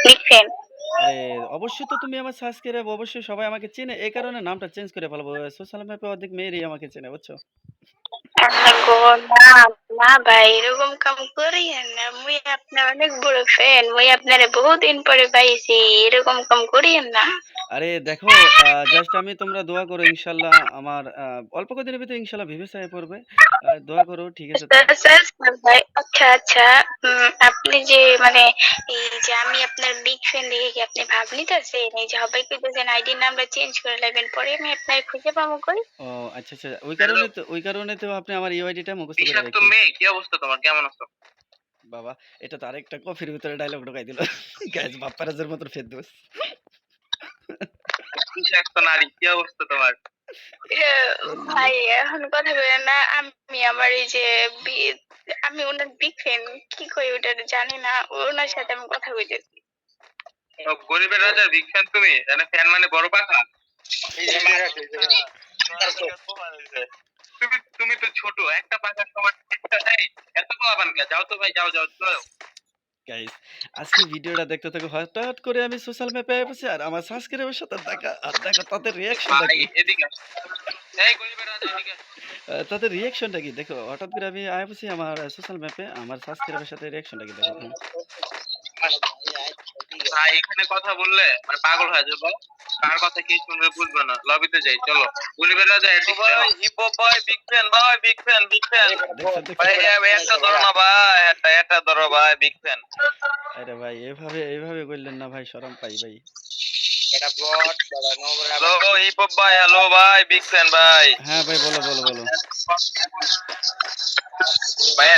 Big fan. আরে অবশ্যই তো তুমি আমার সাবস্ক্রাইব, অবশ্যই সবাই আমাকে চেনে। এই কারণে নামটা চেঞ্জ করে ফেলবো। সোশ্যাল ম্যাপে অর্ধেক মেয়েরই আমাকে চেনে, বুঝছো? আল্লাহ গো, না না ভাই, এরকম কাম করিয়েন না। মুই আপনার অনেক বড় ফ্যান, মুই আপনারে বহুদিন পরে পাইছি, এরকম কাম করিয়েন না। আরে দেখো, জাস্ট আমি তোমরা দোয়া করো ইনশাল্লাহ। আমার অল্প কদিনের ভিতরে ইনশাল্লাহ ভেবে চাই পড়বে। দোয়া করো, ঠিক আছে আচ্ছা তো? আচ্ছা আচ্ছা ভাই, আচ্ছা আচ্ছা। আপনি যে মানে এই যে আমি আপনার বিগ ফ্যান দেখে কি আপনি ভাব নিতেছেন? এই যে সবাই কইতেছেন আইডির নামটা চেঞ্জ করে লাইবেন, পরে আমি আপনার খুঁজে পাবো কই? ও আচ্ছা, আচ্ছা। হ্যালো, ওই কারণে তো আপনি আমার ইউআইডিটা মুখস্থ করে বিষাক্ত রাখছেন। মেয়ে, কি অবস্থা তোমার? কেমন আছো? বাবা! এটা তো আরেকটা কফির ভিতরে ডায়লগ ঢুকাই দিল। গাইস বাপ্পারাজের মতন ফেদ্দুস। বিষাক্ত নারী, কি অবস্থা তোমার? এ, ভাই এখন কথা বলেন না। আমি আমার এই যে আমি ওনার বিগ ফ্যান, কি কই ওটা জানি না। ওনার সাথে আমি কথা কইতেছি। ও, গরিবের রাজার বিগ ফ্যান তুমি? তাহলে ফ্যান মানে বড় পাখা? তুমি তুমি তো ছোট, একটা পাখার সমান একটা নেই। এত পাবান কে? যাও তো ভাই, যাও যাও যাও। গাইস আজকে ভিডিওটা দেখতে থাকো। হঠাৎ করে আমি সোশ্যাল মিডিয়ায় পেয়ে বসে আর আমার সাবস্ক্রাইবের সাথে দেখা আর দেখো তাদের রিঅ্যাকশনটা ভাই কি। এদিকে আসো। এই গরিবের রাজা এদিকে আসো। তাদের রিঅ্যাকশনটা কি দেখো। হঠাৎ করে আমি আয়া বসি আমার সোশ্যাল ম্যাপে আমার সাবস্ক্রাইবের সাথে রিঅ্যাকশনটা কি দেখো তুমি। ভাই এখানে কথা বললে মানে পাগল হয়ে যাবো। কার কথা কি শুনবে বুঝবে না। লবিতে যাই চলো। গরিবের রাজা এদিকে ভাই আসো। হিপ হপ ভাই বিগ ফ্যান ভাই বিগ ফ্যান বিগ ফ্যান দেখছো দেখছো। ভাই একটা ধরো না ভাই একটা ধরো ভাই বিগ ফ্যান আরে ভাই এভাবে বললেন না ভাই, শরম পাই ভাই। হ্যালো হিপ হপ ভাই হ্যালো ভাই বিগ ফ্যান ভাই হ্যাঁ ভাই, বলো বলো বলো। ভাই